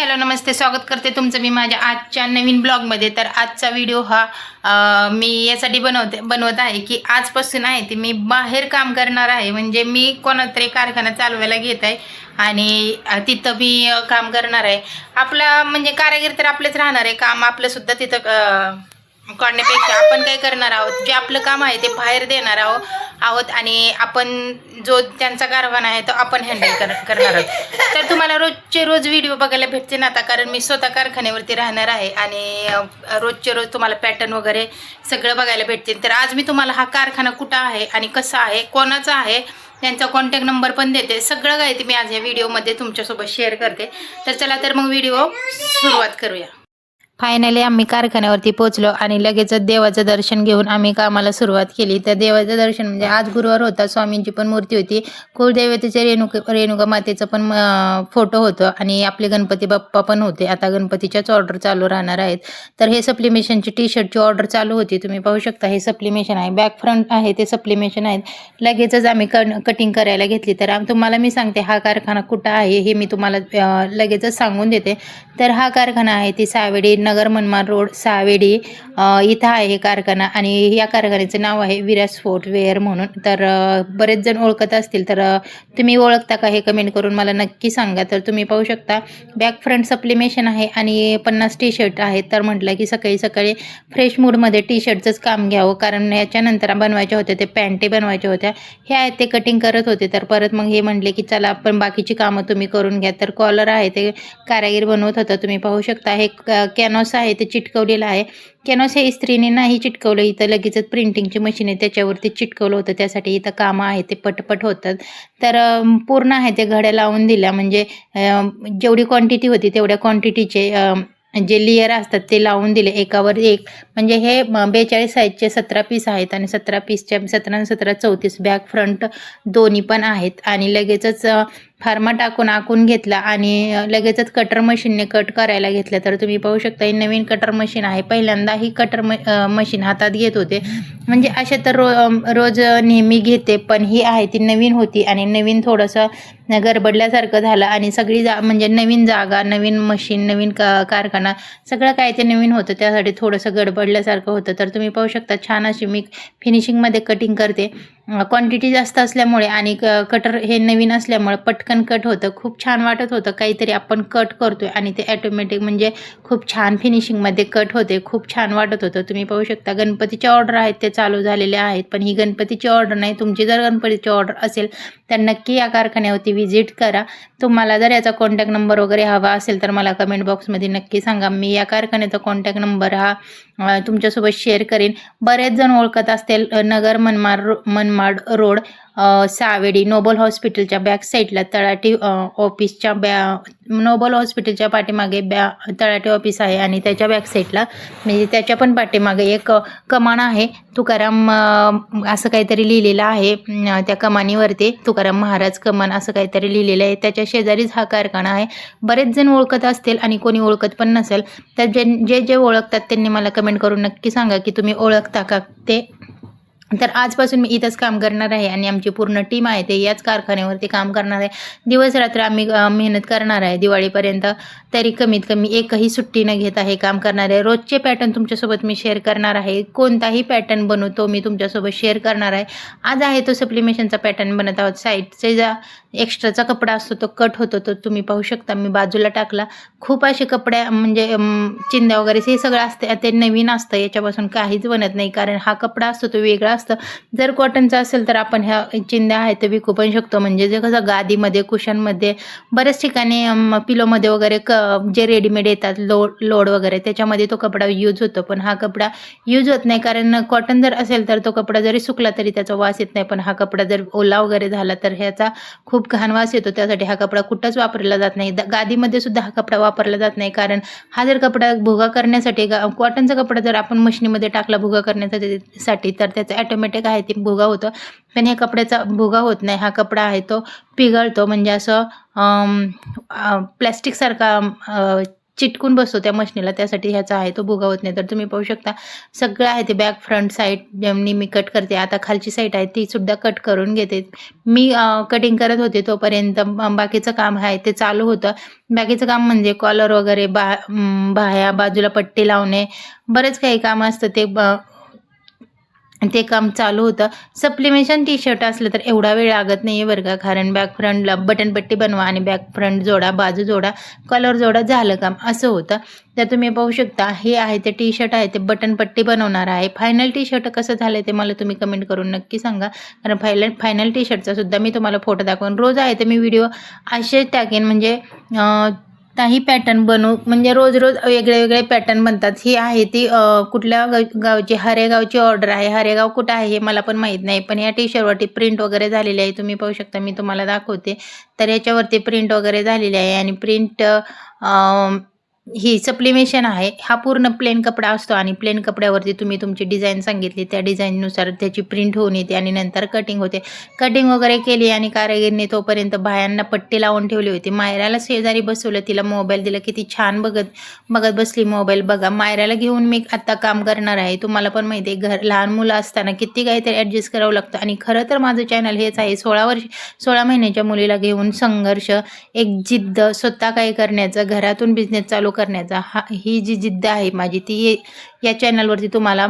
Hello नमस्ते, स्वागत करते तुमचं मी माझ्या आजच्या नवीन ब्लॉगमध्ये। तर आजचा व्हिडिओ हा मी यासाठी बनवत आहे की आजपासून आहे ते मी बाहेर काम करणार आहे। म्हणजे मी कोणातरी कारखाना चालवायला घेत आहे आणि तिथं मी काम करणार आहे। आपला म्हणजे कारागीर तर आपलेच राहणार आहे, काम आपलं सुद्धा तिथं करण्यापेक्षा आपण काय करणार आहोत, जे आपलं काम आहे ते बाहेर देणार आहोत आणि आपण जो त्यांचा कारभार आहे तो आपण हँडल करणार आहोत। तर तुम्हाला रोजचे रोज व्हिडिओ बघायला भेटते ना आता, कारण मी स्वतः कारखान्यावरती राहणार आहे आणि रोजचे रोज तुम्हाला पॅटर्न वगैरे सगळं बघायला भेटते। तर आज मी तुम्हाला हा कारखाना कुठं आहे आणि कसा आहे, कोणाचा आहे, त्यांचा कॉन्टॅक्ट नंबर पण देते। सगळं काय ते मी आज या व्हिडिओमध्ये तुमच्यासोबत शेअर करते। तर चला तर मग व्हिडिओ सुरुवात करूया। फायनली आम्ही कारखान्यावरती पोहोचलो आणि लगेच देवाचं दर्शन घेऊन आम्ही कामाला सुरुवात केली। तर देवाचं दर्शन म्हणजे आज गुरुवार होता, स्वामींची पण मूर्ती होती, कुलदेवतेचे रेणुका मातेचं पण फोटो होतं आणि आपले गणपती बाप्पा पण होते। आता गणपतीच्याच ऑर्डर चालू राहणार आहेत। तर हे सप्लिमेशनची टी शर्टची ऑर्डर चालू होती, तुम्ही पाहू शकता। हे सप्लिमेशन आहे, बॅक फ्रंट आहे ते सप्लिमेशन आहेत। लगेचच आम्ही कटिंग करायला घेतली। तर तुम्हाला मी सांगते हा कारखाना कुठं आहे हे मी तुम्हाला लगेचच सांगून देते। तर हा कारखाना आहे ती सावेडी नगर मनमाड रोड सावेडी इथं आहे हे कारखाना आणि या कारखान्याचं नाव आहे विराज फुटवेअर म्हणून। तर बरेच जण ओळखत असतील, तर तुम्ही ओळखता का हे कमेंट करून मला नक्की सांगा। तर तुम्ही पाहू शकता बॅक फ्रंट सप्लिमेशन आहे आणि 50 टी शर्ट आहेत। तर म्हटलं की सकाळी सकाळी फ्रेश मूडमध्ये टी शर्टचंच काम घ्यावं, कारण याच्यानंतर बनवायच्या होत्या ते पॅन्टे बनवायच्या होत्या, हे आहेत ते कटिंग करत होते। तर परत मग हे म्हटले की चला आपण बाकीची कामं तुम्ही करून घ्या। तर कॉलर आहे ते कारागीर बनवत होता, तुम्ही पाहू शकता। हे कॅनॉस आहे ते चिटकवलेलं आहे। कॅनॉस हे इस्त्रीने नाही चिटकवलं, इथं लगेचच प्रिंटिंगची मशीन आहे त्याच्यावरती चिटकवलं होतं, त्यासाठी इथं कामं आहे ते पटपट होतात। तर पूर्ण आहे ते घड्या लावून दिल्या, म्हणजे जेवढी क्वांटिटी होती तेवढ्या क्वांटिटीचे जे लेयर असतात ते लावून दिले एकावर एक। म्हणजे हे 42 साईजचे 17 पीस आहेत आणि 17 पीसच्या 17 आणि 17 34 बॅक फ्रंट दोन्ही पण आहेत। आणि लगेचच फार्मा टाकून आखून घेतला आणि लगेचच कटर मशीनने कट करायला घेतलं। तर तुम्ही पाहू शकता ही नवीन कटर मशीन आहे, पहिल्यांदा ही कटर मशीन हातात घेत होते। म्हणजे असे तर रोज नेहमी घेते, पण ही आहे ती नवीन होती आणि नवीन थोडंसं गडबडल्यासारखं झालं आणि सगळी म्हणजे नवीन जागा, नवीन मशीन, नवीन कारखाना, सगळं काय ते नवीन होतं, त्यासाठी थोडंसं गडबडल्यासारखं होतं। तर तुम्ही पाहू शकता छान अशी मी फिनिशिंगमध्ये कटिंग करते। क्वांटिटी जास्त असल्यामुळे आणि कटर हे नवीन असल्यामुळे पटकन कट होतं, खूप छान वाटत होतं। काहीतरी आपण कट करतोय आणि ते ॲटोमॅटिक म्हणजे खूप छान फिनिशिंगमध्ये कट होते, खूप छान वाटत होतं। तुम्ही पाहू शकता गणपतीच्या ऑर्डर आहेत ते चालू झालेले आहेत, पण ही गणपतीची ऑर्डर नाही। तुमची जर गणपतीची ऑर्डर असेल तर नक्की या कारखान्यावरती व्हिजिट करा। तुम्हाला जर याचा कॉन्टॅक्ट नंबर वगैरे हवा असेल तर मला कमेंट बॉक्समध्ये नक्की सांगा, मी या कारखान्याचा कॉन्टॅक्ट नंबर हा तुमच्यासोबत शेअर करेन। बरेच जण ओळखत असतील, नगर मनमाड रोड सावेडी नोबल हॉस्पिटलच्या बॅक साईडला तळाटी ऑफिसच्या नोबल हॉस्पिटलच्या पाठीमागे तळाटी ऑफिस आहे आणि त्याच्या बॅक साईडला म्हणजे त्याच्या पण पाठीमागे एक कमान आहे, तुकाराम असं काहीतरी लिहिलेलं आहे। त्या कमानीवरती तुकाराम महाराज कमान असं काहीतरी लिहिलेलं आहे, त्याच्या शेजारीच हा कारखाना आहे। बरेच जण ओळखत असतील आणि कोणी ओळखत पण नसेल, तर जे ओळखतात त्यांनी मला कमेंट करून नक्की सांगा की तुम्ही ओळखता का ते। तर आजपासून मी इथंच काम करणार आहे आणि आमची पूर्ण टीम आहे ते याच कारखान्यावरती काम करणार आहे। दिवस रात्र आम्ही मेहनत करणार आहे दिवाळीपर्यंत, तरी कमीत कमी एकही सुट्टी न घेता हे काम करणार आहे। रोजचे पॅटर्न तुमच्यासोबत मी शेअर करणार आहे, कोणताही पॅटर्न बनवतो मी तुमच्यासोबत शेअर करणार आहे। आज आहे तो सप्लिमेशनचा पॅटर्न बनत आहोत, साईडचे जा एक्स्ट्राचा कपडा असतो तो कट होतो, तो तुम्ही पाहू शकता मी बाजूला टाकला। खूप असे कपडे म्हणजे चिंध्या वगैरे हे सगळं असतं ते नवीन असतं, याच्यापासून काहीच बनत नाही, कारण हा कपडा असतो तो वेगळा असतं। जर कॉटनचा असेल तर आपण ह्या चिंध्या आहेत ते विकू पण शकतो, म्हणजे जे कसं गादीमध्ये, कुशनमध्ये, बऱ्याच ठिकाणी पिलोमध्ये वगैरे जे रेडीमेड येतात लोड वगैरे त्याच्यामध्ये तो कपडा यूज होतो, पण हा कपडा यूज होत नाही, कारण कॉटन जर असेल तर तो कपडा जरी सुकला तरी त्याचा वास येत नाही, पण हा कपडा जर ओला वगैरे झाला तर ह्याचा खूप घाण वास येतो, त्यासाठी हा कपडा कुठंच वापरला जात नाही। गादीमध्ये सुद्धा हा कपडा वापरला जात नाही, कारण हा जर कपडा भुगा करण्यासाठी कॉटनचा कपडा जर आपण मशीनीमध्ये टाकला भुगा करण्यासाठी तर त्याचं ॲटोमॅटिक आहे ते भुगा होतं, पण ह्या कपड्याचा भुगा होत नाही। हा कपडा आहे तो पिघळतो, म्हणजे असं प्लॅस्टिकसारखा चिटकून बसतो त्या मशनीला, त्यासाठी ह्याचा आहे तो भुगा होत नाही. तर तुम्ही पाहू शकता सगळं आहे ते बॅक फ्रंट साईड ज्यांनी मी कट करते. आता खालची साईड आहे ती सुद्धा कट करून घेते. मी कटिंग करत होते तोपर्यंत बाकीचं काम आहे ते चालू होतं. बाकीचं काम म्हणजे कॉलर वगैरे बाह्या बाजूला पट्टी लावणे, बरेच काही काम असतं ते काम चालू होतं. सप्लिमेशन टी शर्ट असलं तर एवढा वेळ लागत नाही आहे बरं का, कारण बॅक फ्रंटला बटनपट्टी बनवा आणि बॅक फ्रंट जोडा, बाजू जोडा, कलर जोडा, झालं काम असं होतं. तर तुम्ही पाहू शकता हे आहे ते टी शर्ट आहे ते बटनपट्टी बनवणार आहे. फायनल टी शर्ट कसं झालं ते मला तुम्ही कमेंट करून नक्की सांगा, कारण फायनल टी शर्टचा सुद्धा मी तुम्हाला फोटो दाखवेन. रोज आहे ते मी व्हिडिओ असे टाकेन, म्हणजे काही पॅटर्न बनवू, म्हणजे रोज वेगळे वेगळे पॅटर्न बनतात. ही आहे ती कुठल्या गावची, हरेगावची ऑर्डर आहे. हरेगाव कुठं आहे हे मला पण माहीत नाही, पण या टी शर्टवरती प्रिंट वगैरे झालेली आहे. तुम्ही पाहू शकता, मी तुम्हाला दाखवते. तर याच्यावरती प्रिंट वगैरे झालेली आहे आणि प्रिंट ही सप्लिमेशन आहे. हा पूर्ण प्लेन कपडा असतो आणि प्लेन कपड्यावरती तुम्ही तुमची डिझाईन सांगितली त्या डिझाईननुसार त्याची प्रिंट होऊन येते आणि नंतर कटिंग होते. कटिंग वगैरे केली आणि कारागीरने तोपर्यंत बायांना पट्टी लावून ठेवली होती. मायराला शेजारी बसवलं, तिला मोबाईल दिला, किती छान बघत बसली मोबाईल. बघा, मायराला घेऊन मी आता काम करणार आहे. तुम्हाला पण माहिती आहे, लहान मुलं असताना किती काहीतरी ॲडजस्ट करावं लागतं. आणि खरं तर माझं चॅनल हेच आहे, 16 महिन्याच्या मुलीला घेऊन संघर्ष, एक जिद्द, स्वतः काही करण्याचं, घरातून बिझनेस चालू करण्याचा, ही जी जिद्द आहे माझी ती या चॅनलवरती तुम्हाला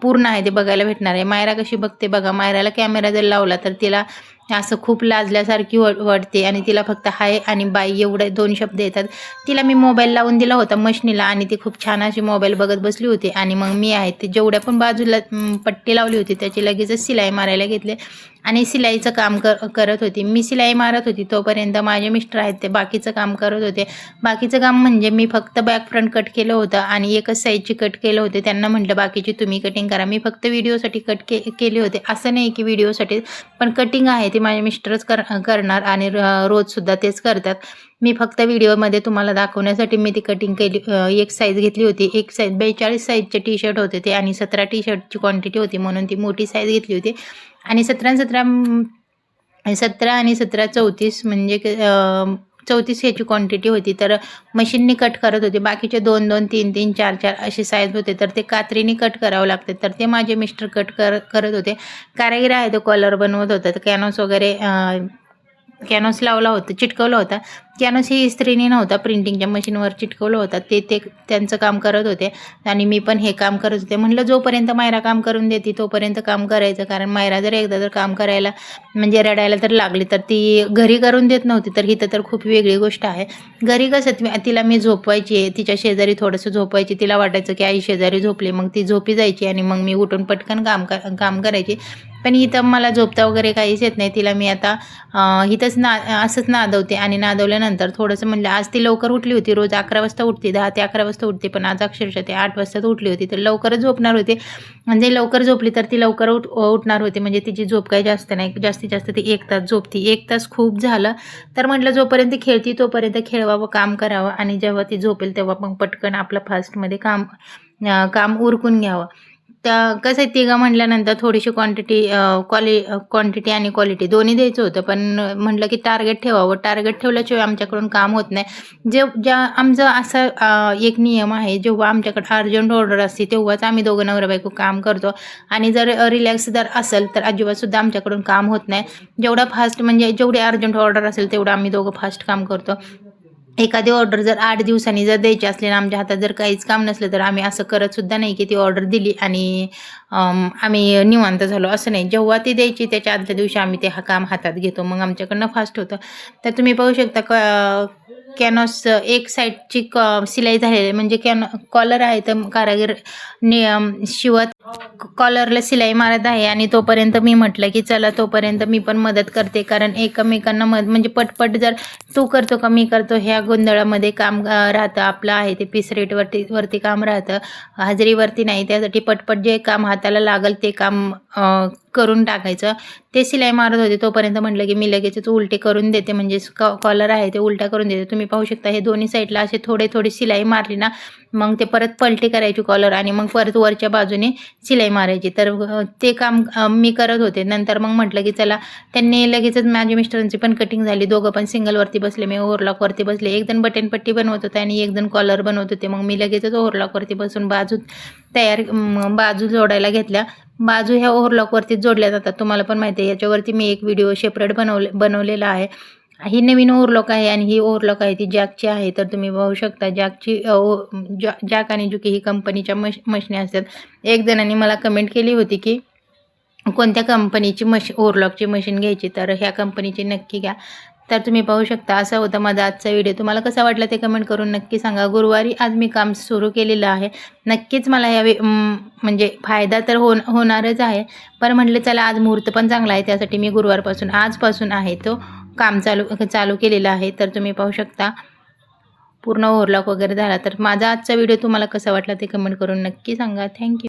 पूर्ण आहे ते बघायला भेटणार आहे. मायरा कशी बघते बघा. मायराला कॅमेरा जर लावला तर तिला असं खूप लाजल्यासारखी वाटते आणि तिला फक्त हाय आणि बाय एवढे 2 शब्द येतात. तिला मी मोबाईल लावून दिला होता मशनीला आणि ती खूप छान अशी मोबाईल बघत बसली होती. आणि मग मी आहे ते जेवढ्या पण बाजूला पट्टी लावली होती त्याची लगेचच सिलाई मारायला घेतले आणि सिलाईचं काम करत होती. मी सिलाई मारत होती तोपर्यंत माझे मिस्टर आहेत ते बाकीचं काम करत होते. बाकीचं काम म्हणजे मी फक्त बॅक फ्रंट कट केलं होतं आणि एकच साईजची कट केलं होते. त्यांना म्हटलं बाकीची तुम्ही कटिंग करा. मी फक्त व्हिडिओसाठी कट केले होते, असं नाही की व्हिडिओसाठी, पण कटिंग आहे ती माझे मिस्टरच करणार आणि रोजसुद्धा तेच करतात. मी फक्त व्हिडिओमध्ये तुम्हाला दाखवण्यासाठी मी ती कटिंग केली. एक साईज घेतली होती, एक साईज 42 साईजचे टी शर्ट होते ते आणि 17 टी शर्टची क्वांटिटी होती म्हणून ती मोठी साईज घेतली होती. आणि 17 आणि 17 34 म्हणजे 34 ह्याची क्वांटिटी होती. तर मशीननी कट करत होते. बाकीचे 2-2, 3-3, 4-4 असे साईज होते, तर ते कात्रीने कट करावं लागते. तर ते माझे मिस्टर कट करत होते. कारागीर आहे तो कॉलर बनवत होता. तर कॅनव्हास वगैरे कॅनव्हास लावला होता, चिटकवला होता. कॅनव्हास ही इस्त्रीने नव्हता, प्रिंटिंगच्या मशीनवर चिटकवलं होता. ते त्यांचं काम करत होते आणि मी पण हे काम करत होते. म्हटलं जोपर्यंत मायरा काम करून देते तोपर्यंत काम करायचं, कारण मायरा जर एकदा जर काम करायला म्हणजे रडायला तर लागली तर ती घरी करून देत नव्हती. तर हिथं तर खूप वेगळी गोष्ट आहे. घरी कसं तिला मी झोपवायची, तिच्या शेजारी थोडंसं झोपवायची. तिला वाटायचं की आई शेजारी झोपली, मग ती झोपी जायची आणि मग मी उठून पटकन काम करायची. पण इथं मला झोपता वगैरे काहीच येत नाही. तिला मी आता इथंच असंच नादवते आणि नादवल्यानंतर थोडंसं म्हणलं, आज ती लवकर उठली होती. रोज 11 वाजता उठते, 10 ते 11 वाजता उठते, पण आज अक्षरशः ते 8 वाजताच उठली होती. तर लवकरच झोपणार होते, म्हणजे लवकर झोपली तर ती लवकर उठणार होती. म्हणजे तिची झोप काही जास्त नाही, जास्तीत जास्त ती 1 तास झोपती. 1 तास खूप झालं. तर म्हटलं जोपर्यंत खेळती तोपर्यंत खेळवावं, काम करावं आणि जेव्हा ती झोपेल तेव्हा मग पटकन आपलं फास्टमध्ये काम उरकून घ्यावं. तर कसं आहे, तिघं म्हटल्यानंतर थोडीशी क्वांटिटी आणि क्वालिटी दोन्ही द्यायचं होतं. पण म्हटलं की टार्गेट ठेवावं. टार्गेट ठेवल्याशिवाय आमच्याकडून काम होत नाही. आमचं असा एक नियम आहे, जेव्हा आमच्याकडे अर्जंट ऑर्डर असते तेव्हाच आम्ही दोघं नवरा बायको काम करतो आणि जर रिलॅक्स जर असेल तर अजिबातसुद्धा आमच्याकडून काम होत नाही. जेवढा फास्ट म्हणजे जेवढी अर्जंट ऑर्डर असेल तेवढं आम्ही दोघं फास्ट काम करतो. एखादी ऑर्डर जर 8 दिवसांनी जर द्यायची असली आणि आमच्या हातात जर काहीच काम नसलं तर आम्ही असं करतसुद्धा नाही की ती ऑर्डर दिली आणि आम्ही निवांत झालो, असं नाही. जेव्हा ती द्यायची त्याच्या आदल्या दिवशी आम्ही ते काम हातात घेतो, मग आमच्याकडनं फास्ट होतं. तर तुम्ही पाहू शकता कॅनव्हास एक साईडची सिलाई झालेली, म्हणजे कॉलर आहे तर कारागीर शिवत कॉलरला सिलाई मारत आहे. आणि तोपर्यंत मी म्हटलं की चला तोपर्यंत मी पण मदत करते, कारण एकमेकांना म्हणजे पटपट जर तू करतो का मी करतो ह्या गोंधळामध्ये काम राहतं. आपलं आहे ते पीस रेटवरती काम राहतं, हाजरीवरती नाही. त्यासाठी पटपट जे काम हाताला लागल ते काम करून टाकायचं. ते शिलाई मारत होते तोपर्यंत म्हटलं की मी लगेचच उलटे करून देते, म्हणजे कॉलर आहे ते उलटा करून देते. तुम्ही पाहू शकता हे दोन्ही साईडला असे थोडी शिलाई मारली ना, मग ते परत पलटी करायची कॉलर आणि मग परत वरच्या बाजूने शिलाई मारायची. तर ते काम मी करत होते. नंतर मग म्हटलं की चला, त्यांनी लगेचच माझ्या मिस्टरांची पण कटिंग झाली. दोघं पण सिंगलवरती बसले, मी ओव्हरलॉकवरती बसले. एक जण बटनपट्टी बनवत होता आणि एक जण कॉलर बनवत होते. मग मी लगेचच ओव्हरलॉकवरती बसून बाजू जोडायला घेतल्या. बाजू ह्या ओव्हरलॉकवरती जोडल्या जातात, तुम्हाला पण माहिती आहे. याच्यावरती मी एक व्हिडिओ सेपरेट बनवलेला आहे. ही नवीन ओव्हरलॉक आहे आणि ही ओव्हरलॉक आहे ती जॅकची आहे. तर तुम्ही पाहू शकता जॅकची जॅक आणि जुकी ही कंपनीच्या मशनी असतात. एक जणांनी मला कमेंट केली होती की कोणत्या कंपनीची ओव्हरलॉकची मशीन घ्यायची, तर ह्या कंपनीची नक्की घ्या. तर तुम्ही पाहू शकता असा होता माझा आजचा व्हिडिओ. तुम्हाला कसा वाटला ते कमेंट करून नक्की सांगा. गुरुवारी आज मी काम सुरू केलेलं आहे. नक्कीच मला या म्हणजे फायदा तर होणारच आहे, पण म्हटलं चला आज मुहूर्त पण चांगला आहे, त्यासाठी मी गुरुवारपासून आजपासून आहे तो काम चालू केलेलं आहे. तर तुम्ही पाहू शकता पूर्ण ओव्हरलॉक वगैरे झाला. तर माझा आजचा व्हिडिओ तुम्हाला कसा वाटला ते कमेंट करून नक्की सांगा. थँक्यू.